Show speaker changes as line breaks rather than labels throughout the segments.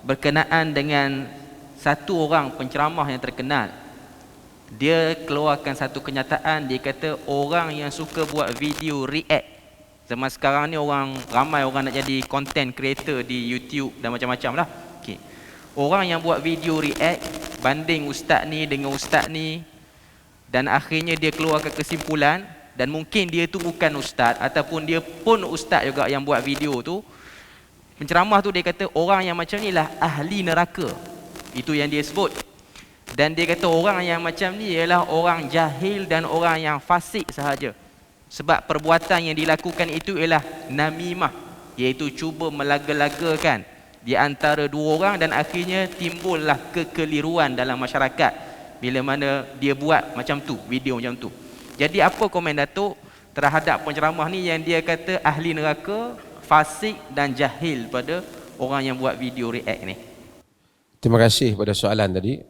berkenaan dengan satu orang penceramah yang terkenal. Dia keluarkan satu kenyataan, dia kata orang yang suka buat video react. Zaman sekarang ni ramai orang nak jadi content creator di YouTube dan macam-macam lah. Okay. Orang yang buat video react banding ustaz ni dengan ustaz ni, dan akhirnya dia keluarkan kesimpulan, dan mungkin dia tu bukan ustaz ataupun dia pun ustaz juga yang buat video tu. Penceramah tu dia kata orang yang macam ni lah ahli neraka. Itu yang dia sebut. Dan dia kata orang yang macam ni ialah orang jahil dan orang yang fasik sahaja. Sebab perbuatan yang dilakukan itu ialah namimah, iaitu cuba melaga-lagakan di antara dua orang, dan akhirnya timbullah kekeliruan dalam masyarakat bila mana dia buat macam tu, video macam tu. Jadi apa komen Datuk terhadap penceramah ni yang dia kata ahli neraka, fasik dan jahil pada orang yang buat video react ni?
Terima kasih pada soalan tadi.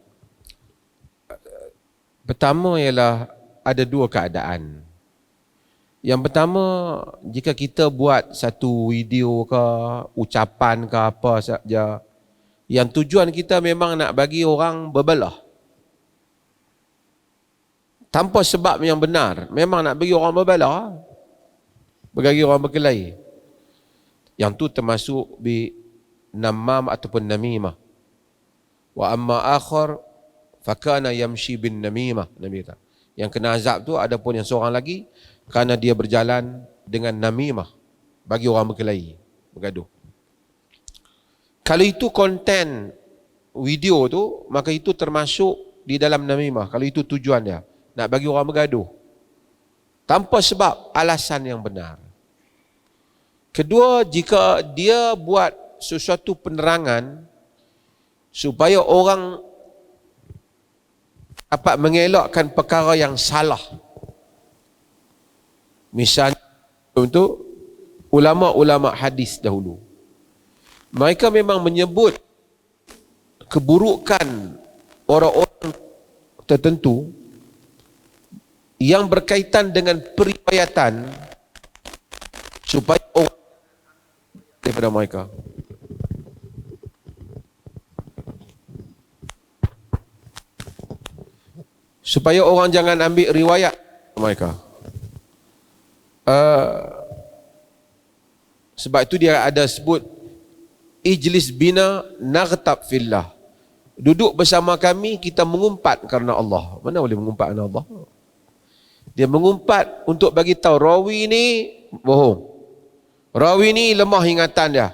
Pertama ialah ada dua keadaan. Yang pertama, jika kita buat satu video ke, ucapan ke apa saja, yang tujuan kita memang nak bagi orang berbelah, tanpa sebab yang benar, memang nak bagi orang berbelah, bagi orang berkelahi, yang tu termasuk namam ataupun namimah. Wa amma akhar fakana yamshi bin namimah, Nabi kata. Yang kena azab tu adapun yang seorang lagi, kerana dia berjalan dengan namimah, bagi orang berkelahi, bergaduh. Kalau itu konten video tu, maka itu termasuk di dalam namimah. Kalau itu tujuan dia, nak bagi orang bergaduh tanpa sebab alasan yang benar. Kedua, jika dia buat sesuatu penerangan supaya orang dapat mengelakkan perkara yang salah. Misalnya untuk ulama-ulama hadis dahulu, mereka memang menyebut keburukan orang-orang tertentu yang berkaitan dengan periwayatan supaya orang daripada mereka. Supaya orang jangan ambil riwayat mereka. Sebab itu dia ada sebut ijlis bina naghtab fillah. Duduk bersama kami, kita mengumpat kerana Allah. Mana boleh mengumpat kerana Allah? Dia mengumpat untuk bagi tahu rawi ni bohong. Rawi ni lemah ingatan dia.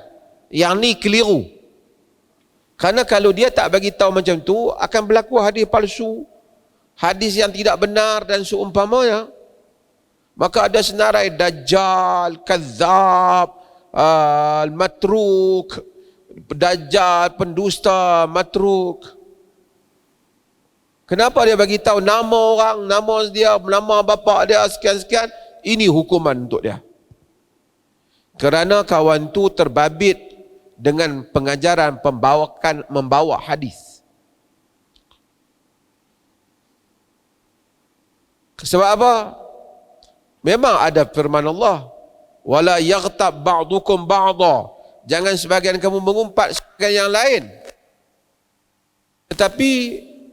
Yang ni keliru. Karena kalau dia tak bagi tahu macam tu, akan berlaku hadis palsu, hadis yang tidak benar dan seumpamanya. Maka ada senarai dajjal, kadzab, matruk, dajjal, pendusta, matruk. Kenapa dia bagi tahu nama orang, nama dia, nama bapa dia, sekian-sekian? Ini hukuman untuk dia. Kerana kawan tu terbabit dengan pengajaran membawa hadis. Sebab apa? Memang ada firman Allah, wala yaghtab ba'dukum ba'dha. Jangan sebagian kamu mengumpat sebagian yang lain. Tetapi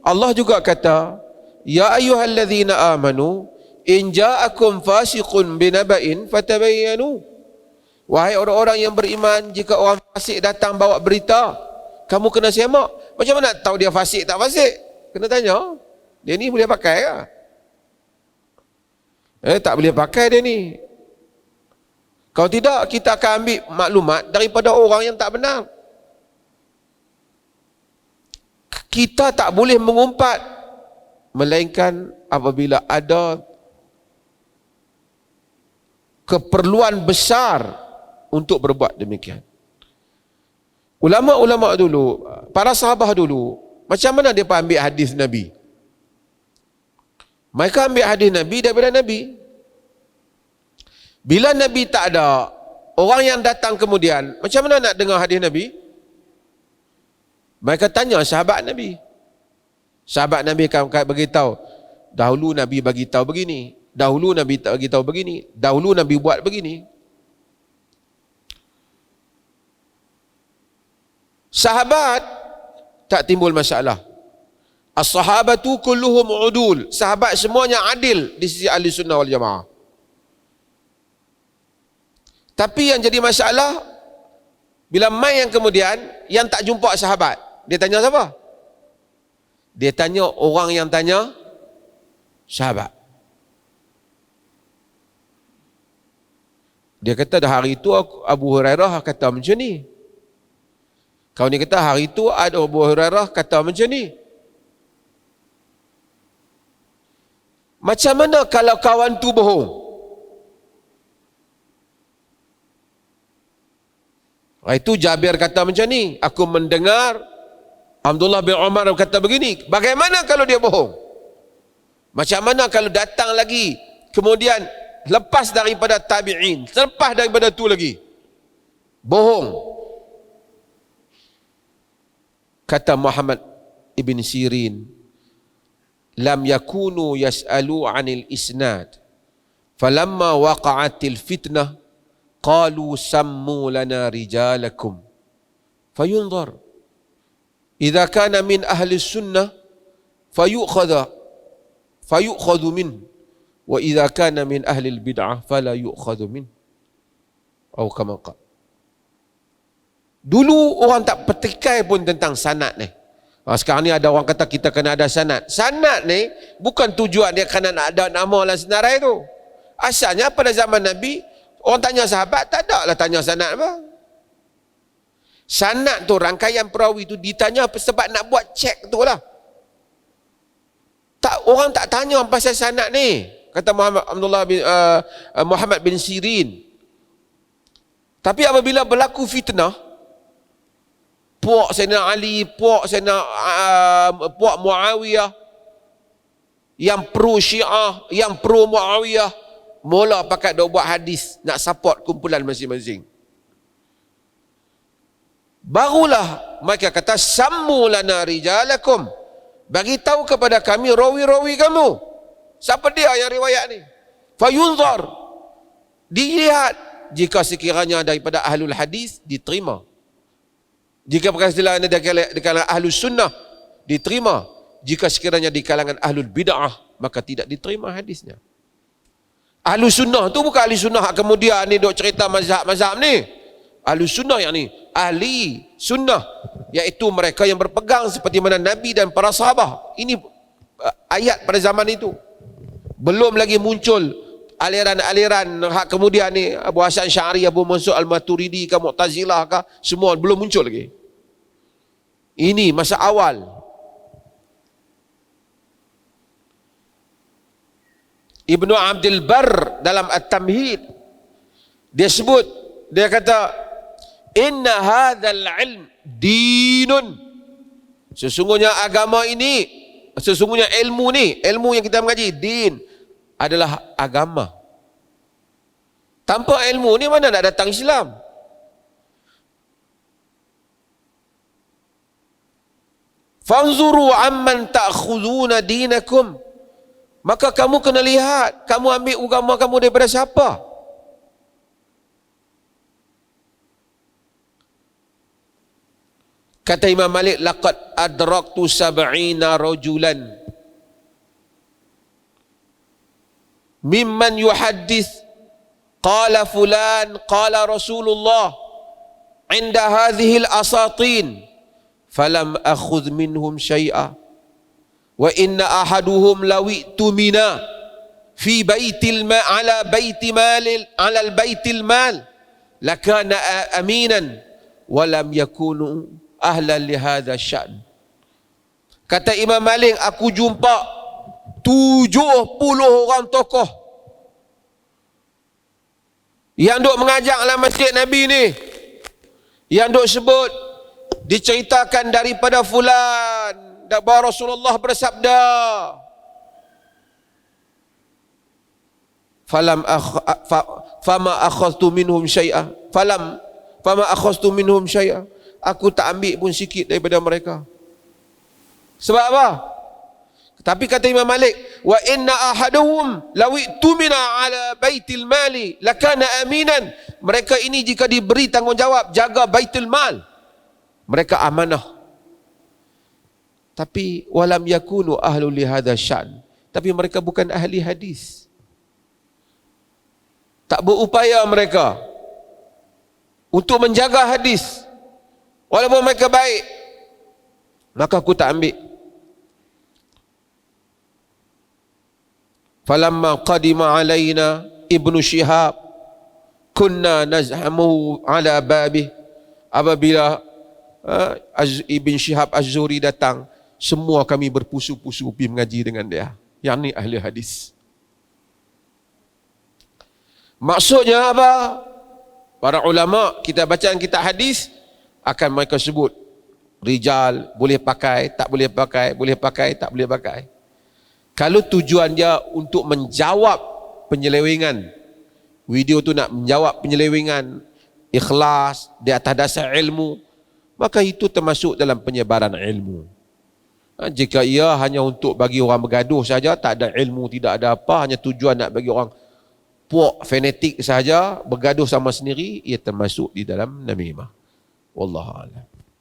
Allah juga kata, ya ayyuhalladzina amanu in ja'akum fasiqun binaba'in fatabayyanu. Wahai orang-orang yang beriman, jika orang fasik datang bawa berita, kamu kena semak. Macam mana tahu dia fasik tak fasik? Kena tanya. Dia ni boleh pakai ke? Tak boleh pakai dia ni. Kalau tidak, kita akan ambil maklumat daripada orang yang tak benar. Kita tak boleh mengumpat, melainkan apabila ada keperluan besar untuk berbuat demikian. Ulama-ulama dulu, para sahabat dulu, macam mana dia ambil hadis Nabi? Mereka ambil hadis Nabi daripada Nabi. Bila Nabi tak ada, orang yang datang kemudian, macam mana nak dengar hadis Nabi? Mereka tanya sahabat Nabi. Sahabat Nabi akan beritahu, dahulu Nabi bagi tahu begini, dahulu Nabi tak bagi tahu begini, dahulu Nabi buat begini. Sahabat tak timbul masalah. As-sahabatu kulluhum udul. Sahabat semuanya adil di sisi ahli sunnah wal jamaah. Tapi yang jadi masalah, bila mai yang kemudian, yang tak jumpa sahabat, dia tanya siapa? Dia tanya orang yang tanya sahabat. Dia kata dah hari itu Abu Hurairah kata macam ni. Kau ni kata hari itu ada Abu Hurairah kata macam ni. Macam mana kalau kawan tu bohong? Itu Jabir kata macam ni. Aku mendengar Abdullah bin Umar kata begini. Bagaimana kalau dia bohong? Macam mana kalau datang lagi, kemudian lepas daripada tabi'in, lepas daripada tu lagi, bohong? Kata Muhammad ibn Sirin, lam yakunu yas'alu 'anil isnad, falamma waqa'atil fitnah qalu sammu lana rijalakum fayunzar idza kana min ahli sunnah fayu'khadhu min wa idza kana min ahli bid'ah fala yu'khadhu min, atau kama qala. Dulu orang tak petikai pun tentang sanad ni. Sekarang ni ada orang kata kita kena ada sanad. Sanad ni bukan tujuan dia kena nak ada nama dalam senarai tu. Asalnya pada zaman Nabi, orang tanya sahabat, tak ada lah tanya sanad apa. Sanad tu, rangkaian perawi tu ditanya sebab nak buat cek tu lah. Orang tak tanya pasal sanad ni. Kata Muhammad bin Sirin. Tapi apabila berlaku fitnah, puak Sayyidina Ali, puak Muawiyah, yang pro Syiah, yang pro Muawiyah, mula pakat dok buat hadis nak support kumpulan masing-masing. Barulah mereka kata sammu lana rijalakum, bagi tahu kepada kami rawi-rawi kamu. Siapa dia yang riwayat ni? Fayunzar, dilihat, jika sekiranya daripada ahlul hadis diterima. Jika perkara di kalangan ahlus sunnah diterima. Jika sekiranya di kalangan ahlul bid'ah maka tidak diterima hadisnya. Ahlu sunnah tu bukan ahli sunnah kemudian ni dok cerita mazhab-mazhab ni. Ahlu sunnah yang ni ahli sunnah, iaitu mereka yang berpegang seperti mana Nabi dan para sahabat. Ini ayat pada zaman itu. Belum lagi muncul aliran-aliran hak kemudian ni Abu Hasan Sy'ari, Abu Mansur Al-Maturidi ke Mu'tazilah ke, semua belum muncul lagi. Ini masa awal. Ibnu Abdul Barr dalam At-Tamhid dia sebut, dia kata inna hadzal ilm dinun, sesungguhnya agama ini, sesungguhnya ilmu ni, ilmu yang kita mengaji, din adalah agama. Tanpa ilmu ni mana nak datang Islam? Fanzuru amman ta'khuduna dinakum, maka kamu kena lihat, kamu ambil agama kamu daripada siapa? Kata Imam Malik, laqad adraktu sab'ina rajulan mimman yuhaddith qala fulan qala Rasulullah inda hadhihi al-asatin falam akhudh minhum syai'a wa inna ahaduhum lawi tumina fi baitil ma ala baiti mal ala al baitil mal lakana aminan wa lam yakunu ahlan li hadha sya'n. Kata Imam Malik, aku jumpa 70 orang tokoh yang duk mengajar dalam masjid Nabi ni, yang duk sebut, diceritakan daripada fulan bahawa Rasulullah bersabda, fama akhadtu minhum syai'a, fama akhadtu minhum syai'a, aku tak ambil pun sikit daripada mereka. Sebab apa? Tapi kata Imam Malik, wa inna ahaduhum lawi tumina ala baitil mali lakana aminan, mereka ini jika diberi tanggungjawab jaga baitul mal, Mereka amanah. Tapi walam yakunu ahlu li hadha syan. Tapi mereka bukan ahli hadis. Tak berupaya mereka untuk menjaga hadis. Walaupun mereka baik, maka aku tak ambil. Falamma qadima alaina Ibnu Syihab kunna nazhamu ala babih. Apabila Ibn Syihab Az-Zuhri datang, semua kami berpusu-pusu pergi mengaji dengan dia. Yang ni ahli hadis. Maksudnya apa? Para ulama, kita bacaan kitab hadis, akan mereka sebut rijal, boleh pakai, tak boleh pakai, boleh pakai, tak boleh pakai. Kalau tujuan dia untuk menjawab penyelewengan, video tu nak menjawab penyelewengan, ikhlas, di atas dasar ilmu, maka itu termasuk dalam penyebaran ilmu. Jika ia hanya untuk bagi orang bergaduh saja, tak ada ilmu, tidak ada apa, hanya tujuan nak bagi orang puak fanatik saja, bergaduh sama sendiri, ia termasuk di dalam namimah. Wallahu a'lam.